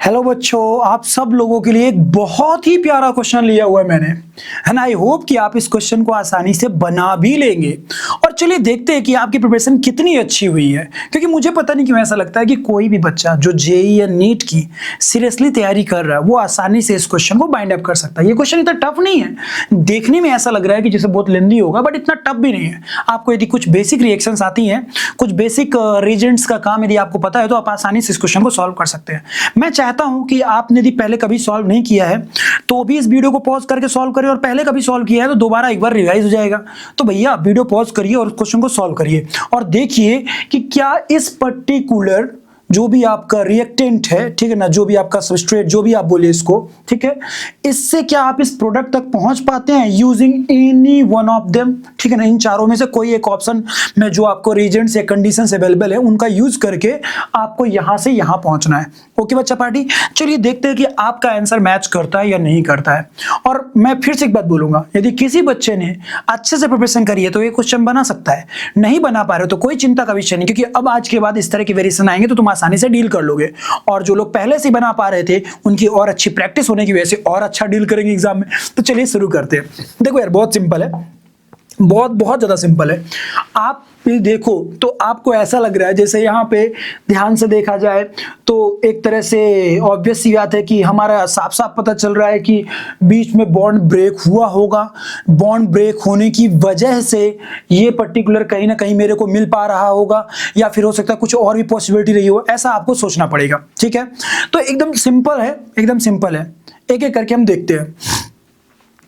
Hello बच्चों, आप सब लोगों के लिए एक बहुत ही प्यारा क्वेश्चन लिया हुआ है मैंने, है ना। आई होप कि आप इस क्वेश्चन को आसानी से बना भी लेंगे। और चलिए देखते हैं कि आपकी प्रिपरेशन कितनी अच्छी हुई है, क्योंकि मुझे पता नहीं क्यों ऐसा लगता है कि कोई भी बच्चा जो जेईई या नीट की सीरियसली तैयारी कर रहा है वो आसानी से इस क्वेश्चन को बाइंड अप कर सकता है। ये क्वेश्चन इतना टफ नहीं है, देखने में ऐसा लग रहा है कि जैसे बहुत लेंदी होगा, बट इतना टफ भी नहीं है। आपको यदि कुछ बेसिक रिएक्शंस आती हैं, कुछ बेसिक रीजेंट्स का काम यदि आपको पता है, तो आप आसानी से इस क्वेश्चन को सॉल्व कर सकते हैं। मैं चाहता हूं कि आपने यदि पहले कभी सॉल्व नहीं किया है तो भी इस वीडियो को पॉज करके सॉल्व करिए, और पहले कभी सॉल्व किया है तो दोबारा एक बार रिवाइज हो जाएगा। तो भैया वीडियो पॉज करिए और क्वेश्चन को सॉल्व करिए और देखिए कि क्या इस पर्टिकुलर जो भी आपका रिएक्टेंट है, ठीक है ना, जो भी आपका सबस्ट्रेट, जो भी आप बोलिए इसको, ठीक है, इससे क्या आप इस प्रोडक्ट तक पहुंच पाते हैं using any one of them, ठीक है ना। इन चारों में से कोई एक ऑप्शन में जो आपको रीजेंट्स या कंडीशंस अवेलेबल है उनका यूज करके आपको यहां से यहां पहुंचना है। ओके बच्चा पार्टी, चलिए देखते हैं कि आपका आंसर मैच करता है या नहीं करता है। और मैं फिर से एक बात बोलूंगा, यदि किसी बच्चे ने अच्छे से प्रिपरेशन करी है तो ये क्वेश्चन बना सकता है। नहीं बना पा रहे तो कोई चिंता का विषय नहीं, क्योंकि अब आज के बाद इस तरह के वेरिएशन आएंगे तो तुम आसानी से डील कर लोगे। और जो लोग पहले से बना पा रहे थे उनकी और अच्छी प्रैक्टिस होने की वजह से और अच्छा डील करेंगे एग्जाम में। तो चलिए शुरू करते हैं। देखो यार, बहुत सिंपल है, बहुत बहुत ज्यादा सिंपल है। आप देखो तो आपको ऐसा लग रहा है जैसे यहाँ पे ध्यान से देखा जाए तो एक तरह से ऑब्वियस सी बात है कि हमारा साफ साफ पता चल रहा है कि बीच में बॉन्ड ब्रेक हुआ होगा। बॉन्ड ब्रेक होने की वजह से ये पर्टिकुलर कहीं ना कहीं मेरे को मिल पा रहा होगा, या फिर हो सकता है कुछ और भी पॉसिबिलिटी रही हो, ऐसा आपको सोचना पड़ेगा। ठीक है, तो एकदम सिंपल है, एकदम सिंपल है। एक एक करके हम देखते हैं।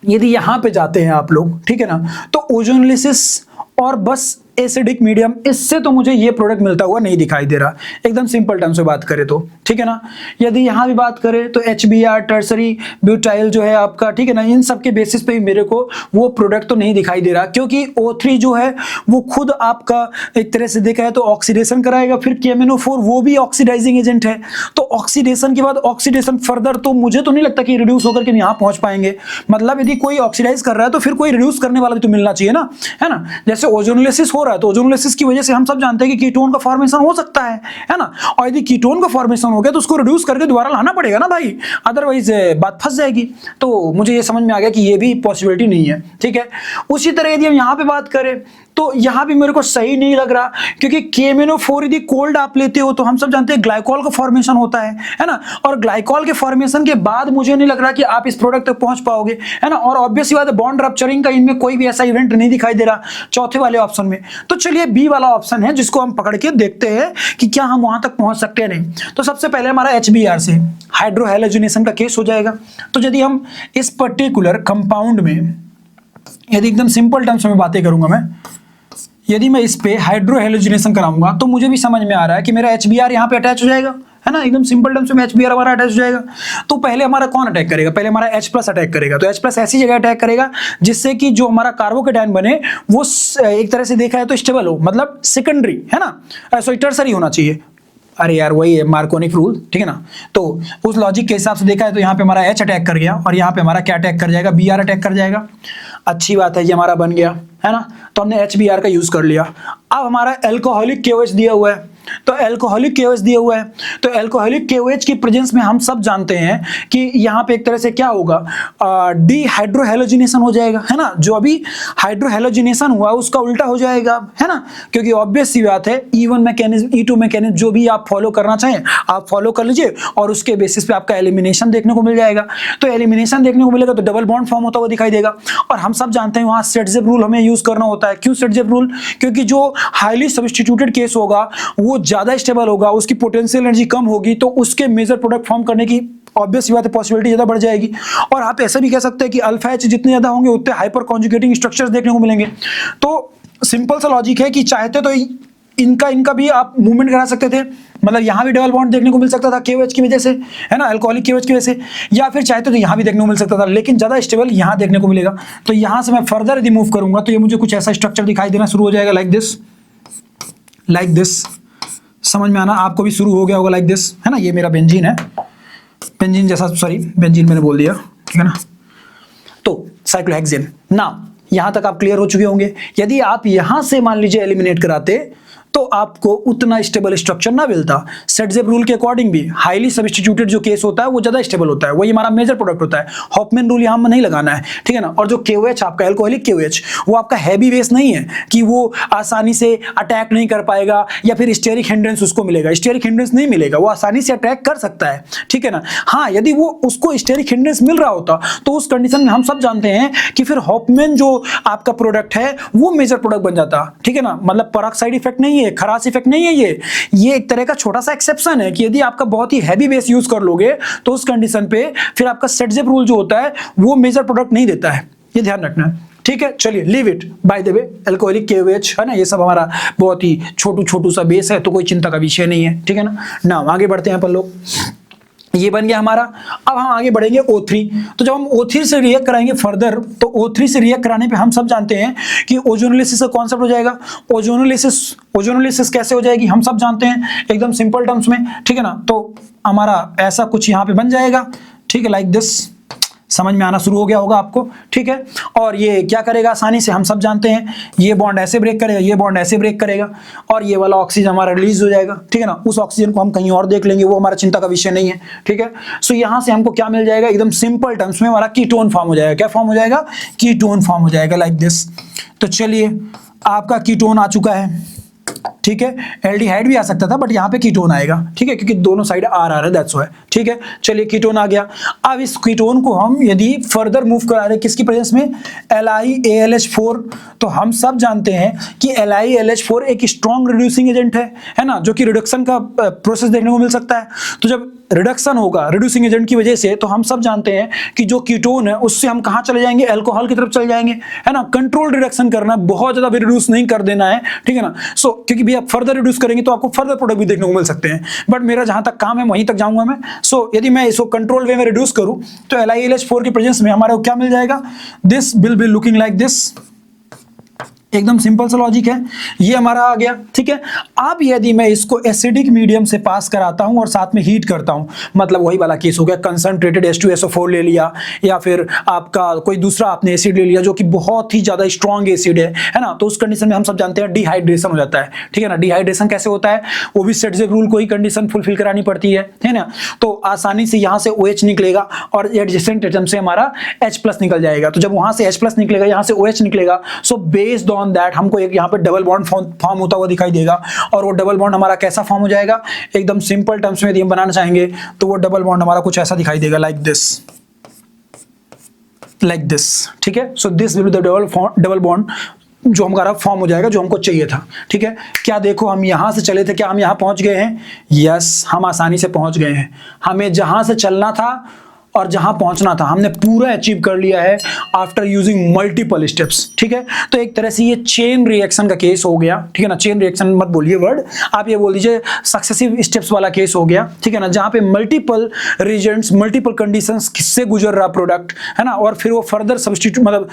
यदि यहां पे जाते हैं आप लोग, ठीक है ना, तो ओजोनोलिसिस और बस एसिडिक मीडियम, इससे तो मुझे ये प्रोडक्ट मिलता हुआ नहीं दिखाई दे रहा, एकदम सिंपल टर्म से बात करें तो, ठीक है ना। यदि यहां भी बात करें तो HBr टर्सरी ब्यूटाइल जो है आपका, ठीक है ना, इन सब के बेसिस पे मेरे को वो प्रोडक्ट तो नहीं दिखाई दे रहा, क्योंकि O3 जो है वो खुद आपका एक तरह से देखा है तो ऑक्सीडेशन कराएगा। फिर KMnO4 वो भी ऑक्सीडाइजिंग एजेंट है, तो ऑक्सीडेशन के बाद ऑक्सीडेशन फर्दर तो मुझे तो नहीं लगता कि रिड्यूस होकर के यहां पहुंच पाएंगे। मतलब यदि कोई ऑक्सीडाइज कर रहा है तो फिर कोई रिड्यूस करने वाला भी तो मिलना चाहिए ना, है ना। जैसे ओजोनोलिसिस हो रहा है तो ओजोनोलिसिस की वजह से हम सब जानते हैं कि कीटोन का फॉर्मेशन हो सकता है ना। और यदि कीटोन का फॉर्मेशन हो गया तो उसको रिड्यूस करके दोबारा लाना पड़ेगा ना भाई, अदरवाइज बात फंस जाएगी। तो मुझे ये समझ में आ गया कि ये भी पॉसिबिलिटी नहीं है, ठीक है। उसी तरह यदि हम यहां पे बात करें तो यहां भी मेरे को सही नहीं लग रहा, क्योंकि KMnO4 यदि कोल्ड आप लेते हो तो हम सब जानते हैं ग्लाइकॉल का फॉर्मेशन होता है ना। और ग्लाइकॉल के फॉर्मेशन के बाद मुझे नहीं लग रहा कि आप इस प्रोडक्ट तक पहुंच पाओगे, है ना। और ऑब्वियस बात है, बॉन्ड रप्चरिंग का इनमें कोई भी ऐसा इवेंट नहीं दिखाई दे रहा चौथे वाले ऑप्शन में। तो चलिए बी वाला ऑप्शन है जिसको हम पकड़ के देखते हैं कि क्या हम वहां तक पहुंच सकते हैं नहीं। तो सबसे पहले हमारा HBr से हाइड्रोहैलोजिनेशन का केस हो जाएगा। तो यदि हम इस पर्टिकुलर कंपाउंड में, यदि एकदम सिंपल टर्म्स में बातें करूंगा मैं, यदि मैं इस पे हाइड्रोहैलोजिनेशन कराऊंगा तो मुझे भी समझ में आ रहा है कि मेरा HBr यहाँ पे अटैच हो जाएगा, है ना। एकदम सिंपल टर्म्स में HBr हमारा अटैच हो जाएगा। तो पहले हमारा कौन अटैक करेगा? पहले हमारा H+ अटैक करेगा। तो H+ ऐसी जगह अटैक करेगा जिससे कि जो हमारा कार्बोकेटायन बने वो एक तरह से देखा है तो स्टेबल हो, मतलब सेकेंडरी, है ना, सॉरी टर्सरी होना चाहिए। अरे यार वही है मार्कोनिक रूल, ठीक है ना। तो उस लॉजिक के हिसाब से देखा है तो यहाँ पे हमारा H अटैक कर गया और यहाँ पे हमारा क्या अटैक कर जाएगा? Br अटैक कर जाएगा। अच्छी बात है, ये हमारा बन गया, है ना। तो हमने HBr का यूज कर लिया। अब हमारा एल्कोहलिक KOH दिया हुआ है, तो एल्कोहलिक KOH दिया हुआ है, तो एल्कोहलिक KOH की प्रेजेंस में हम सब जानते हैं कि यहाँ पे एक तरह से क्या होगा, डीहाइड्रोहैलोजिनेशन हो जाएगा, है ना। जो अभी हाइड्रोहैलोजिनेशन हुआ उसका उल्टा हो जाएगा, है ना, क्योंकि ऑब्वियस सी बात है E1 मैकेनिज्म E2 मैकेनिज्म जो भी आप फॉलो करना चाहें आप फॉलो कर लीजिए, और उसके बेसिस पे आपका एलिमिनेशन देखने को मिल जाएगा। तो एलिमिनेशन देखने को मिलेगा तो डबल बॉन्ड फॉर्म होता हुआ दिखाई देगा। और हम सब जानते हैं वहां सेटजेब रूल हमें यूज करना होता है। क्यों सेटजेब रूल? क्योंकि जो हाईली सब्स्टिट्यूटेड केस होगा वो ज्यादा स्टेबल होगा, उसकी पोटेंशियल एनर्जी कम होगी, तो उसके मेजर प्रोडक्ट फॉर्म करने की ऑब्वियस बात है पॉसिबिलिटी ज्यादा बढ़ जाएगी। और आप ऐसा भी कह सकते हैं कि अल्फा H जितने ज्यादा होंगे उतने हाइपर कॉन्जुगेटिंग स्ट्रक्चर्स देखने को मिलेंगे। तो सिंपल सा लॉजिक है कि चाहते तो इनका भी आप मूवमेंट करा सकते थे, मतलब यहां भी डबल बॉन्ड देखने को मिल सकता था KOH की वजह से, है ना, अल्कोहलिक KOH की वजह से, या फिर चाहते तो यहां भी देखने को मिल सकता था, लेकिन ज्यादा स्टेबल यहां देखने को मिलेगा। तो यहां से मैं फर्दर यदि मूव करूंगा तो ये मुझे कुछ ऐसा स्ट्रक्चर दिखाई देना शुरू हो जाएगा, लाइक दिस। समझ में आना आपको भी शुरू हो गया होगा, लाइक दिस, है ना। ये मेरा बेंजीन है, बेंजीन जैसा, सॉरी बेंजीन मैंने बोल दिया, ठीक है ना। तो साइक्लोहेक्सेन ना, यहां तक आप क्लियर हो चुके होंगे। यदि आप यहां से मान लीजिए एलिमिनेट कराते तो आपको उतना स्टेबल स्ट्रक्चर ना मिलता। सेटजेप रूल के अकॉर्डिंग भी हाईली सब्स्टिट्यूटेड जो केस होता है वो ज्यादा स्टेबल होता है, वही हमारा मेजर प्रोडक्ट होता है। हॉफमैन रूल यहां नहीं लगाना है, ठीक है ना। और जो KOH आपका एल्कोहलिक KOH, वो आपका हैवी बेस नहीं है कि वो आसानी से अटैक नहीं कर पाएगा या फिर स्टेरिक हिंड्रेंस उसको मिलेगा। स्टेरिक हिंड्रेंस नहीं मिलेगा, वो आसानी से अटैक कर सकता है, ठीक है ना। हाँ, यदि वो उसको स्टेरिक हिंड्रेंस मिल रहा होता तो उस कंडीशन में हम सब जानते हैं कि फिर हॉफमैन जो आपका प्रोडक्ट है वो मेजर प्रोडक्ट बन जाता, ठीक है ना। मतलब पराक्साइड इफेक्ट नहीं है, खरास इफेक्ट नहीं है, ये एक तरह का छोटा सा एक्सेप्शन है कि यदि आपका बहुत ही हैवी बेस यूज कर लोगे तो उस कंडीशन पे फिर आपका सेटजेप रूल जो होता है वो मेजर प्रोडक्ट नहीं देता है, ये ध्यान रखना है, ठीक है। चलिए leave it. By the way alcoholic KOH है ना, ये सब हमारा बहुत ही छोटू सा बेस है, तो कोई चिंता का विषय नहीं है, ठीक है ना। आगे बढ़ते हैं अपन लोग। ये बन गया हमारा। अब हम आगे बढ़ेंगे O3। तो जब हम O3 से रिएक्ट कराएंगे फर्दर, तो O3 से रिएक्ट कराने पे हम सब जानते हैं कि ओजोनोलिसिस का कॉन्सेप्ट हो जाएगा। ओजोनोलिसिस कैसे हो जाएगी हम सब जानते हैं एकदम सिंपल टर्म्स में, ठीक है ना। तो हमारा ऐसा कुछ यहाँ पे बन जाएगा, ठीक है, लाइक दिस। समझ में आना शुरू हो गया होगा आपको, ठीक है। और ये क्या करेगा आसानी से हम सब जानते हैं, ये बॉन्ड ऐसे ब्रेक करेगा, ये बॉन्ड ऐसे ब्रेक करेगा और ये वाला ऑक्सीजन हमारा रिलीज हो जाएगा, ठीक है ना। उस ऑक्सीजन को हम कहीं और देख लेंगे, वो हमारा चिंता का विषय नहीं है, ठीक है। सो यहां से हमको क्या मिल जाएगा, एकदम सिंपल टर्म्स में हमारा कीटोन फॉर्म हो जाएगा। क्या फॉर्म हो जाएगा, कीटोन फॉर्म हो जाएगा, लाइक दिस। तो चलिए आपका कीटोन आ चुका है, ठीक है। एल्डिहाइड भी आ सकता था बट यहाँ पे कीटोन आएगा, ठीक है, क्योंकि दोनों साइड R है, दैट्स व्हाई, ठीक है। चलिए कीटोन आ गया। अब इस कीटोन को हम यदि फर्दर मूव करा रहे किसकी प्रेजेंस में, LiAlH4, तो हम सब जानते हैं कि LiAlH4 एक स्ट्रॉन्ग रिड्यूसिंग एजेंट है ना, जो कि रिडक्शन का प्रोसेस देखने को मिल सकता है। तो जब रिडक्शन होगा रिड्यूसिंग एजेंट की वजह से, तो हम सब जानते हैं कि जो कीटोन है उससे हम कहां चले जाएंगे, अल्कोहल की तरफ चले जाएंगे, है ना। कंट्रोल रिडक्शन करना, बहुत ज्यादा भी रिड्यूस नहीं कर देना है, ठीक है ना। सो क्योंकि भी आप फर्दर रिड्यूस करेंगे तो आपको फर्दर प्रोडक्ट भी देखने को मिल सकते हैं, बट मेरा जहां तक काम है वहीं तक जाऊंगा मैं। सो यदि मैं इसको कंट्रोल वे में रिड्यूस करूं तो LiAlH4 की प्रेजेंस में हमारा क्या मिल जाएगा, this will be looking like this. एकदम सिंपल सा लॉजिक है, ये हमारा आ गया, ठीक है। अब यदि मैं इसको एसिडिक मीडियम से पास कराता हूं और साथ में हीट करता हूं, मतलब वही वाला केस हो गया, कंसंट्रेटेड H2SO4 ले लिया या फिर आपका कोई दूसरा आपने एसिड ले लिया जो कि बहुत ही ज्यादा स्ट्रॉन्ग एसिड है ना, तो उस कंडीशन में हम सब जानते हैं डिहाइड्रेशन हो जाता है, ठीक है ना। डिहाइड्रेशन कैसे होता है, वो भी सेटजेप रूल को ही कंडीशन फुलफिल करानी पड़ती है ना। तो आसानी से यहाँ से OH निकलेगा और एडजेसेंट एटम से हमारा H+ निकल जाएगा। तो जब वहां से H+ निकलेगा, यहाँ से OH निकलेगा, सो बेस्ड ऑन दैट हमको एक यहाँ पे डबल बॉन्ड फॉर्म होता हुआ दिखाई देगा। और वो डबल बॉन्ड हमारा कैसा फॉर्म हो जाएगा, एकदम सिंपल टर्म्स में यदि हम बनाना चाहेंगे तो वो डबल बॉन्ड हमारा कुछ ऐसा दिखाई देगा, लाइक दिस, ठीक है। So this will be the double bond जो हमारा फॉर्म हो जाएगा, जो हमको चाहिए था, ठीक है। क्या देखो, हम यहां से चले थे, क्या हम यहां पहुंच गए हैं, यस, हम आसानी से पहुंच गए हैं। हमें जहां से चलना था और जहां पहुंचना था हमने पूरा अचीव कर लिया है आफ्टर यूजिंग मल्टीपल स्टेप्स, ठीक है। तो एक तरह से ये चेन रिएक्शन का केस हो गया, ठीक है ना। चेन रिएक्शन मत बोलिए वर्ड, आप ये बोल दीजिए सक्सेसिव स्टेप्स वाला केस हो गया, ठीक है ना, जहां पे मल्टीपल रीजेंट्स, मल्टीपल कंडीशंस से गुजर रहा प्रोडक्ट, है ना, और फिर वो फर्दर सब्स्टिट्यूट मतलब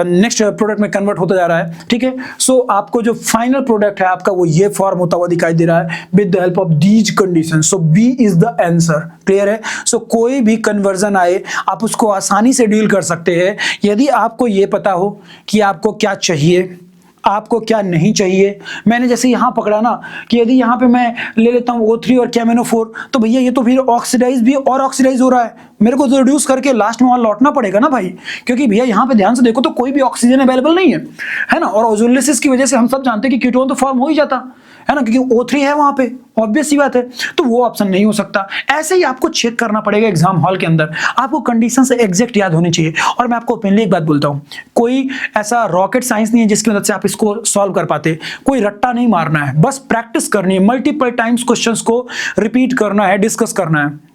नेक्स्ट प्रोडक्ट में कन्वर्ट होता जा रहा है, ठीक है। सो आपको जो फाइनल प्रोडक्ट है आपका वो ये फॉर्म होता हुआ दिखाई दे रहा है with the help of these condition. So B is the answer, clear है। सो कोई भी कन्वर्जन आए आप उसको आसानी से डील कर सकते हैं यदि आपको यह पता हो कि आपको क्या चाहिए, आपको क्या नहीं चाहिए। मैंने जैसे यहां पकड़ा ना कि यदि यहां पे मैं ले लेता हूं O3 और KMnO4, तो भैया ये तो फिर ऑक्सीडाइज भी और ऑक्सीडाइज हो रहा है, मेरे को तो रिड्यूस करके लास्ट में वहां लौटना पड़ेगा ना भाई, क्योंकि भैया यहां पे ध्यान से देखो तो कोई भी ऑक्सीजन अवेलेबल नहीं है ना। और ओजोनोलिसिस की वजह से हम सब जानते हैं कि कीटोन तो फॉर्म हो ही जाता है ना, क्योंकि O3 है वहां पे, ऑब्वियस सी बात है। तो वो ऑप्शन नहीं हो सकता। ऐसे ही आपको चेक करना पड़ेगा एग्जाम हॉल के अंदर, आपको कंडीशन से एग्जैक्ट याद होनी चाहिए। और मैं आपको ओपनली एक बात बोलता हूं, कोई ऐसा रॉकेट साइंस नहीं है जिसकी मदद से आप इसको सॉल्व कर पाते। कोई रट्टा नहीं मारना है, बस प्रैक्टिस करनी है, मल्टीपल टाइम्स क्वेश्चंस को रिपीट करना है, डिस्कस करना है।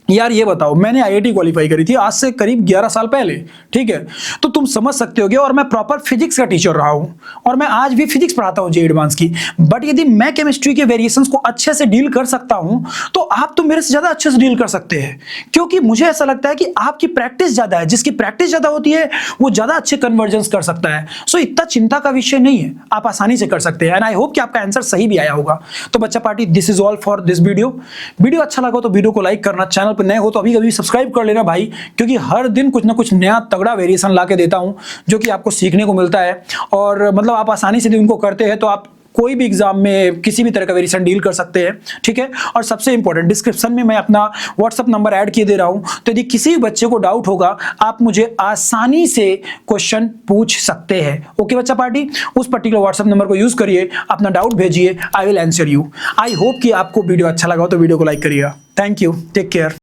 यार ये बताओ, मैंने IIT क्वालिफाई करी थी आज से करीब 11 साल पहले, ठीक है, तो तुम समझ सकते होगे, और मैं प्रॉपर फिजिक्स का टीचर रहा हूं और मैं आज भी फिजिक्स पढ़ाता हूं JEE एडवांस की। बट यदि मैं केमिस्ट्री के वेरिएशंस को अच्छे से डील कर सकता हूं तो आप तो मेरे से ज्यादा अच्छे से डील कर सकते हैं, क्योंकि मुझे ऐसा लगता है कि आपकी प्रैक्टिस ज्यादा है। जिसकी प्रैक्टिस ज्यादा होती है वो ज्यादा अच्छे कन्वर्जेंस कर सकता है। सो इतना चिंता का विषय नहीं है, आप आसानी से कर सकते हैं। एंड आई होप कि आपका आंसर सही भी आया होगा। तो बच्चा party, this is all for this video अच्छा लगा तो वीडियो को लाइक करना, चैनल पर नए हो तो अभी कभी सब्सक्राइब कर लेना भाई, क्योंकि हर दिन कुछ ना कुछ नया तगड़ा वेरिएशन ला के देता हूं जो कि आपको सीखने को मिलता है। और मतलब आप आसानी से उनको करते हैं तो आप कोई भी एग्जाम में किसी भी तरह का वेरिएशन डील कर सकते हैं, ठीक है। और सबसे इंपॉर्टेंट, डिस्क्रिप्शन में मैं अपना व्हाट्सअप नंबर ऐड किए दे रहा हूं, तो यदि किसी बच्चे को डाउट होगा आप मुझे आसानी से क्वेश्चन पूछ सकते हैं। ओके बच्चा पार्टी, उस पर्टिकुलर व्हाट्सअप नंबर को यूज करिए, अपना डाउट भेजिए, I will answer you. I hope कि आपको वीडियो अच्छा लगा हो तो वीडियो को लाइक करिएगा। Thank you, take care.